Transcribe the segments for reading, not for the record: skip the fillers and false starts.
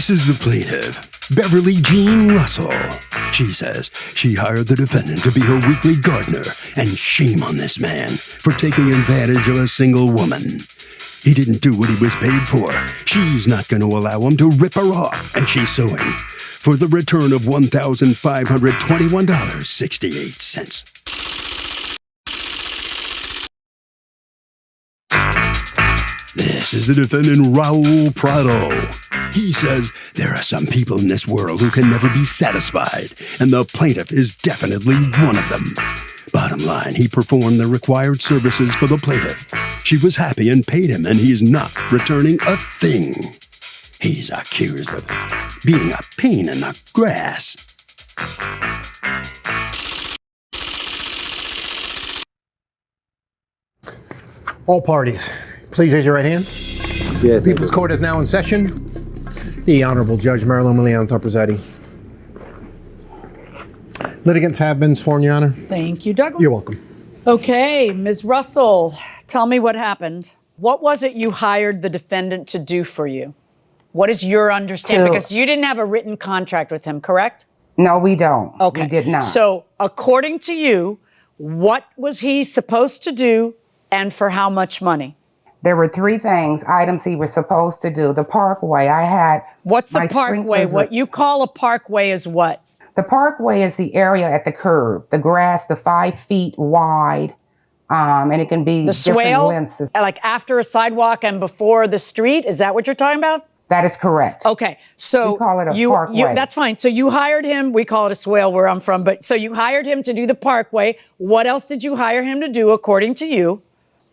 This is the plaintiff, Beverly Jean Russell. She says she hired the defendant to be her weekly gardener, and shame on this man for taking advantage of a single woman. He didn't do what he was paid for. She's not going to allow him to rip her off, and she's suing for the return of $1,521.68. This is the defendant, Raul Prado. He says there are some people in this world who can never be satisfied, and the plaintiff is definitely one of them. Bottom line, he performed the required services for the plaintiff. She was happy and paid him, and he's not returning a thing. He's accused of being a pain in the grass. All parties, please raise your right hands. Yes. The People's Court is now in session. The Honorable Judge Marilyn Leonta presiding. Litigants have been sworn, Your Honor. Thank you, Douglas. You're welcome. Okay, Ms. Russell, tell me what happened. What was it you hired the defendant to do for you? What is your understanding? Because you didn't have a written contract with him, correct? No, we don't. Okay. We did not. So, according to you, what was he supposed to do and for how much money? There were three items he was supposed to do. The parkway, I had... What's the parkway? What you call a parkway is what? The parkway is the area at the curb, the grass, the 5 feet wide, and it can be the swale, lengths. Like after a sidewalk and before the street. Is that what you're talking about? That is correct. Okay, so we call it a parkway. That's fine. So you hired him. We call it a swale where I'm from. But so you hired him to do the parkway. What else did you hire him to do, according to you?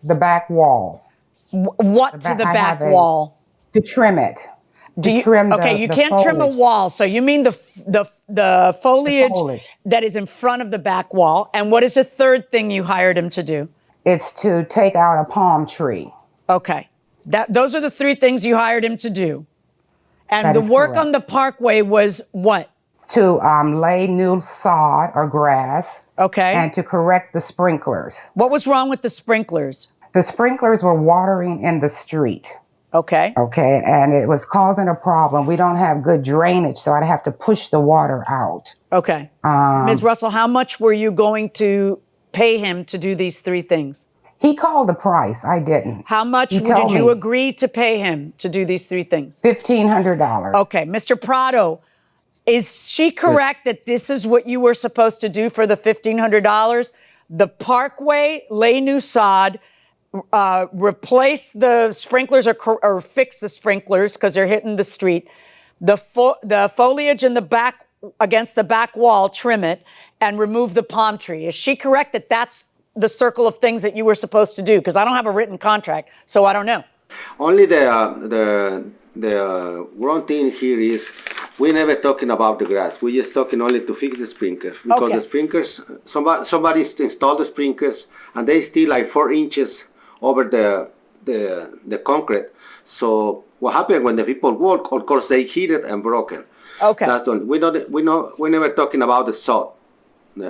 The back wall. What to the back wall? To trim it. You can't trim a wall. So you mean the foliage that is in front of the back wall. And what is the third thing you hired him to do? It's to take out a palm tree. Okay. Those are the three things you hired him to do. And the work on the parkway was what? To lay new sod or grass. Okay. And to correct the sprinklers. What was wrong with the sprinklers? The sprinklers were watering in the street. Okay. Okay, and it was causing a problem. We don't have good drainage, so I'd have to push the water out. Okay. Ms. Russell, how much were you going to pay him to do these three things? He called the price. I didn't. How much did you agree to pay him to do these three things? $1,500. Okay. Mr. Prado, is she correct that this is what you were supposed to do for the $1,500? The parkway, lay new sod, replace the sprinklers or fix the sprinklers because they're hitting the street. The foliage in the back against the back wall, trim it, and remove the palm tree. Is she correct that that's the circle of things that you were supposed to do? Because I don't have a written contract, so I don't know. Only the wrong thing here is we never talking about the grass. We just talking only to fix the sprinklers because the sprinklers. Somebody installed the sprinklers and they still like 4 inches over the concrete. So what happened when the people walk? Of course, they hit it and broke it. Okay. That's done. We're never talking about the salt.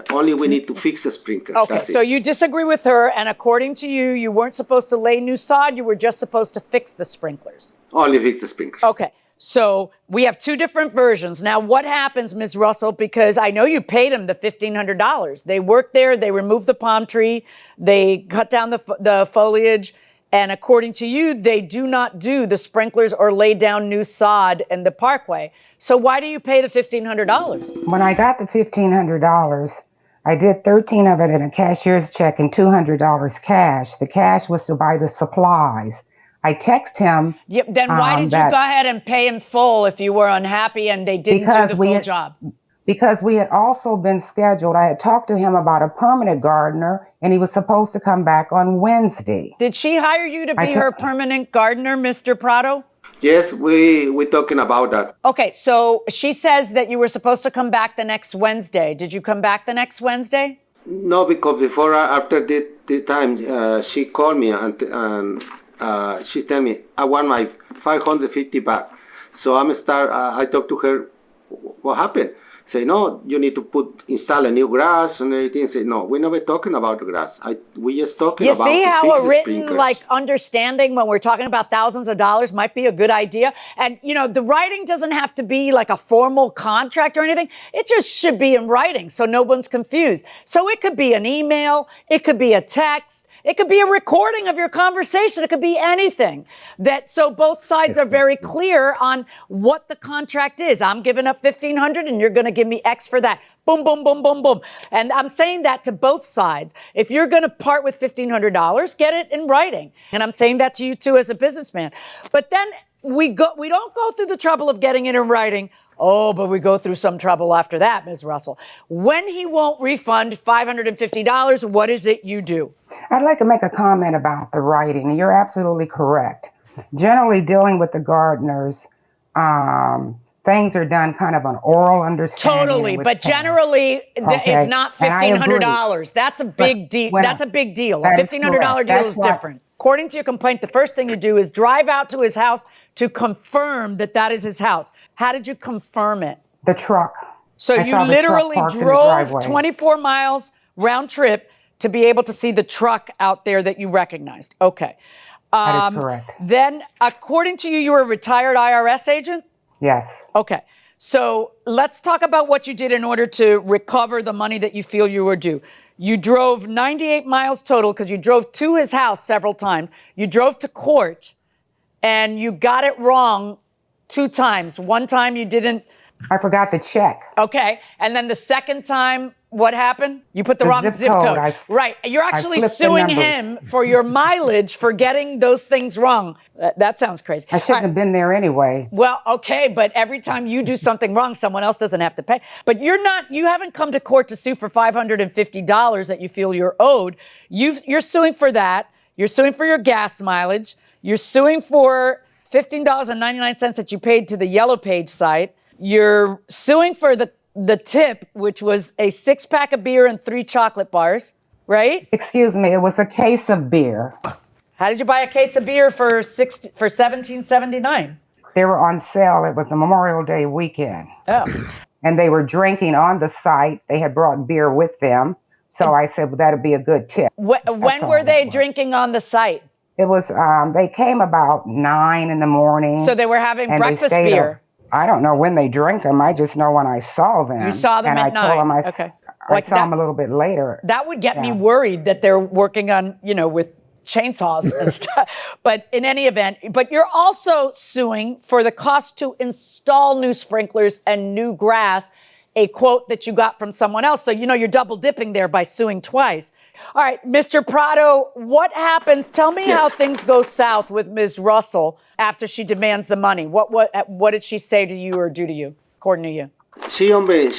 Only we need to fix the sprinklers. Okay, so you disagree with her, and according to you, you weren't supposed to lay new sod. You were just supposed to fix the sprinklers. Only fix the sprinklers. Okay. So we have two different versions. Now, what happens, Ms. Russell, because I know you paid them the $1,500. They worked there, they removed the palm tree, they cut down the foliage, and according to you, they do not do the sprinklers or lay down new sod in the parkway. So why do you pay the $1,500? When I got the $1,500, I did 13 of it in a cashier's check and $200 cash. The cash was to buy the supplies. I text him. Yep, then why did you go ahead and pay in full if you were unhappy and they didn't do the full job? Because we had also been scheduled. I had talked to him about a permanent gardener, and he was supposed to come back on Wednesday. Did she hire you to be her permanent gardener, Mr. Prado? Yes, we're talking about that. Okay, so she says that you were supposed to come back the next Wednesday. Did you come back the next Wednesday? No, because after the time, she called me and she tell me, I want my 550 back. So I talked to her, what happened? say, no, you need to install a new grass and everything. Say, no, we're never talking about the grass. We just talking You about see to how fix a the written sprinklers. understanding when we're talking about thousands of dollars might be a good idea. And the writing doesn't have to be like a formal contract or anything. It just should be in writing so no one's confused. So it could be an email, it could be a text, it could be a recording of your conversation, it could be anything. So both sides are very clear on what the contract is. I'm giving up $1,500 and you're going to give me X for that. Boom, boom, boom, boom, boom. And I'm saying that to both sides. If you're going to part with $1,500, get it in writing. And I'm saying that to you too as a businessman. But then we don't go through the trouble of getting it in writing. Oh, but we go through some trouble after that, Ms. Russell. When he won't refund $550, what is it you do? I'd like to make a comment about the writing. You're absolutely correct. Generally, dealing with the gardeners, things are done kind of an oral understanding. Totally, but generally, it's not $1,500. That's a big deal. That's a big deal. A $1,500 deal is different. According to your complaint, the first thing you do is drive out to his house to confirm that is his house. How did you confirm it? The truck. So you literally drove 24 miles round trip to be able to see the truck out there that you recognized. Okay. That is correct. Then, according to you, you were a retired IRS agent? Yes. Okay. So let's talk about what you did in order to recover the money that you feel you were due. You drove 98 miles total because you drove to his house several times. You drove to court and you got it wrong 2 times. One time you didn't. I forgot the check. Okay. And then the second time, what happened? You put the wrong zip code. Right. You're actually suing him for your mileage for getting those things wrong. That sounds crazy. I shouldn't have been there anyway. Well, okay, but every time you do something wrong, someone else doesn't have to pay. But you haven't come to court to sue for $550 that you feel you're owed. You're suing for that. You're suing for your gas mileage. You're suing for $15.99 that you paid to the Yellow Page site. You're suing for the tip, which was a 6-pack of beer and 3 chocolate bars, right? Excuse me, it was a case of beer. How did you buy a case of beer for $17.79? They were on sale. It was a Memorial Day weekend. Oh. And they were drinking on the site. They had brought beer with them. So I said, well, that'd be a good tip. When were they drinking on the site? It was, they came about 9 in the morning. So they were having breakfast beer. I don't know when they drink them. I just know when I saw them. You saw them at 9. I told them I saw them a little bit later. That would get me worried that they're working on, with chainsaws and stuff. But in any event, but you're also suing for the cost to install new sprinklers and new grass, a quote that you got from someone else. So, you're double dipping there by suing twice. All right, Mr. Prado, what happens? Tell me how things go south with Ms. Russell after she demands the money. What did she say to you or do to you, according to you? She always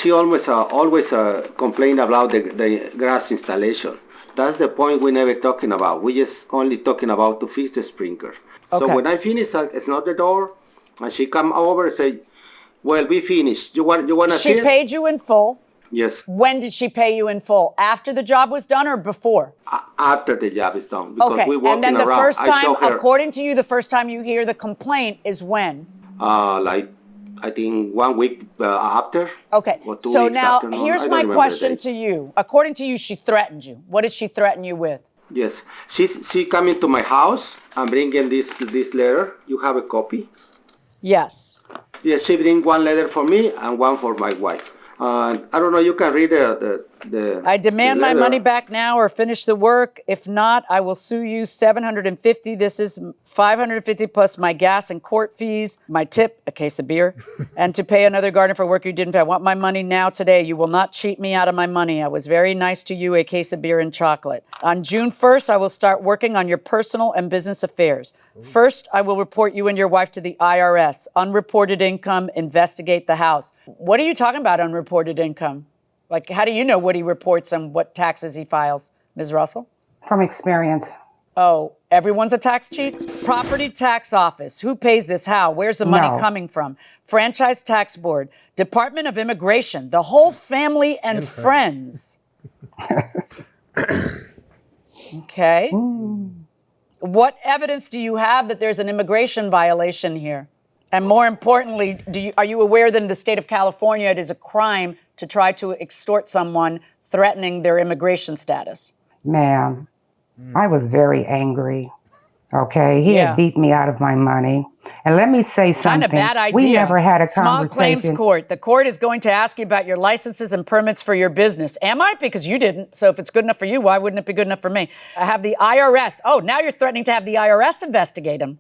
complain about the grass installation. That's the point we never talking about. We just only talking about to fix the sprinkler. Okay. So when I finish, I snap the door, and she come over and say, well, we finished. You want to see it? She paid you in full? Yes. When did she pay you in full? After the job was done or before? After the job is done. Because okay, we and then the around. First time, according to you, the first time you hear the complaint is when? I think 1 week after. Okay, or 2 so weeks now after. here's my question to you. According to you, she threatened you. What did she threaten you with? Yes, she come into my house and bringing this letter. You have a copy? Yes. Yes, she bring 1 letter for me and 1 for my wife. I don't know, you can read the I demand my money back now or finish the work. If not, I will sue you $750. This is $550 plus my gas and court fees, my tip, a case of beer, and to pay another gardener for work you didn't pay. I want my money now today. You will not cheat me out of my money. I was very nice to you, a case of beer and chocolate. On June 1st, I will start working on your personal and business affairs. First, I will report you and your wife to the IRS. Unreported income, investigate the house. What are you talking about, unreported income? Like, how do you know what he reports and what taxes he files, Ms. Russell? From experience. Oh, everyone's a tax cheat? Property tax office. Who pays this? How? Where's the money coming from? Franchise tax board. Department of Immigration. The whole family and friends. Okay. What evidence do you have that there's an immigration violation here? And more importantly, are you aware that in the state of California, it is a crime to try to extort someone, threatening their immigration status? Ma'am, I was very angry. Okay, he had beat me out of my money. And let me say something. Kind of bad idea. We never had a Small conversation. claims court. The court is going to ask you about your licenses and permits for your business. Am I? Because you didn't. So if it's good enough for you, why wouldn't it be good enough for me? I have the IRS. Oh, now you're threatening to have the IRS investigate him.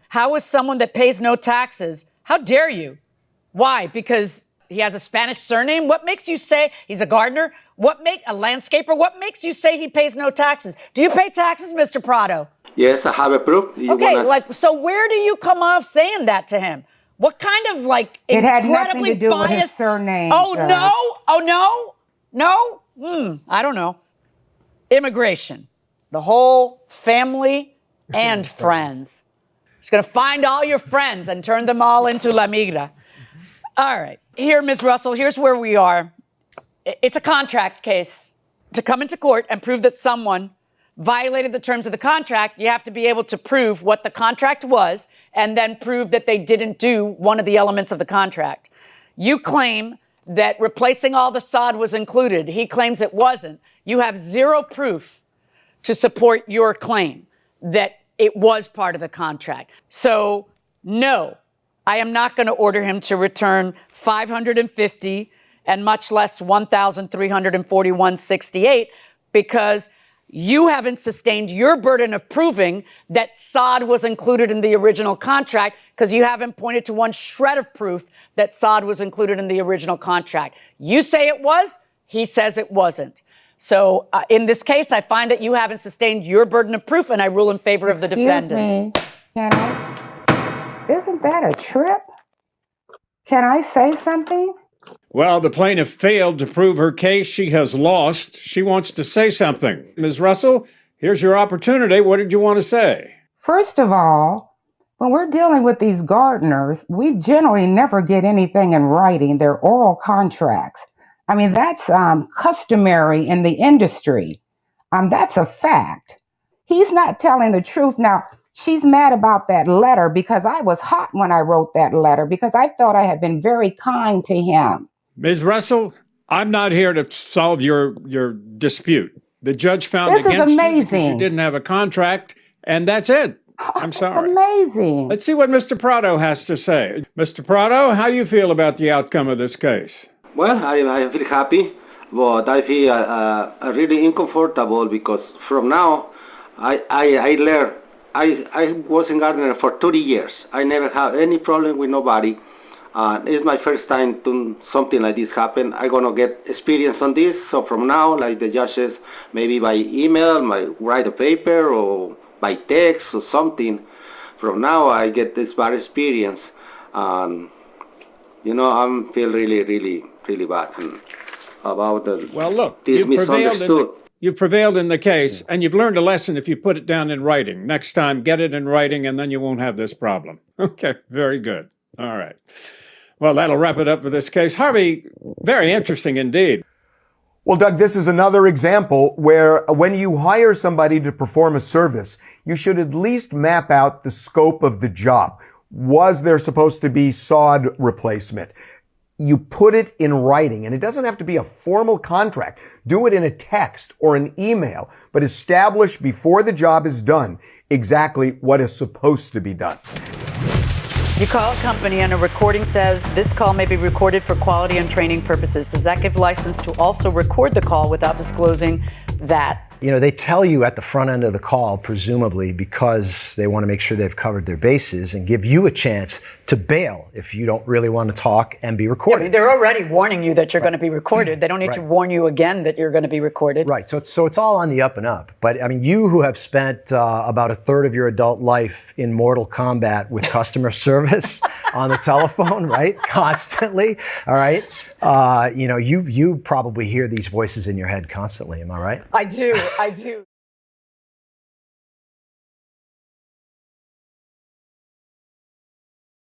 How is someone that pays no taxes? How dare you? Why? Because he has a Spanish surname? What makes you say he's a gardener? A landscaper? What makes you say he pays no taxes? Do you pay taxes, Mr. Prado? Yes, I have a proof. So where do you come off saying that to him? What kind of it had incredibly nothing to do biased? with his surname. Oh sir. no! Oh no! I don't know. Immigration, the whole family and friends. She's gonna find all your friends and turn them all into La Migra. All right, here, Ms. Russell. Here's where we are. It's a contracts case. To come into court and prove that someone violated the terms of the contract, you have to be able to prove what the contract was and then prove that they didn't do one of the elements of the contract. You claim that replacing all the sod was included. He claims it wasn't. You have zero proof to support your claim that it was part of the contract. So, no, I am not going to order him to return $550 and much less $1,341.68 because you haven't sustained your burden of proving that sod was included in the original contract because you haven't pointed to one shred of proof that sod was included in the original contract. You say it was, he says it wasn't. So in this case, I find that you haven't sustained your burden of proof and I rule in favor of the defendant. Excuse me. Isn't that a trip? Can I say something? Well, the plaintiff failed to prove her case. She has lost. She wants to say something. Ms. Russell, here's your opportunity. What did you want to say? First of all, when we're dealing with these gardeners, we generally never get anything in writing. They're oral contracts. I mean, that's customary in the industry. That's a fact. He's not telling the truth. Now, she's mad about that letter because I was hot when I wrote that letter because I felt I had been very kind to him. Ms. Russell, I'm not here to solve your dispute. The judge found This is against you because amazing. you didn't have a contract, and that's it. I'm sorry. It's amazing. Let's see what Mr. Prado has to say. Mr. Prado, how do you feel about the outcome of this case? Well, I feel happy, but I feel really uncomfortable because from now, I learned. I was in gardener for 30 years. I never have any problem with nobody. It's my first time to something like this happen. I'm gonna get experience on this. So from now, like the judges, maybe by email, write a paper or by text or something. From now, I get this bad experience. I'm feel really bad about the. Well, look, this misunderstood. You've prevailed in the case, and you've learned a lesson if you put it down in writing. Next time, get it in writing, and then you won't have this problem. Okay, very good. All right. Well, that'll wrap it up for this case. Harvey, very interesting indeed. Well, Doug, this is another example where when you hire somebody to perform a service, you should at least map out the scope of the job. Was there supposed to be sod replacement? You put it in writing, and it doesn't have to be a formal contract. Do it in a text or an email, but establish before the job is done exactly what is supposed to be done. You call a company and a recording says this call may be recorded for quality and training purposes. Does that give license to also record the call without disclosing that? You know, they tell you at the front end of the call, presumably because they want to make sure they've covered their bases and give you a chance to bail if you don't really want to talk and be recorded. I mean, they're already warning you that you're going to be recorded. They don't need to warn you again that you're going to be recorded. Right. So it's all on the up and up. But I mean, you who have spent about a third of your adult life in mortal combat with customer service on the telephone, right? Constantly. All right. You probably hear these voices in your head constantly. Am I right? I do.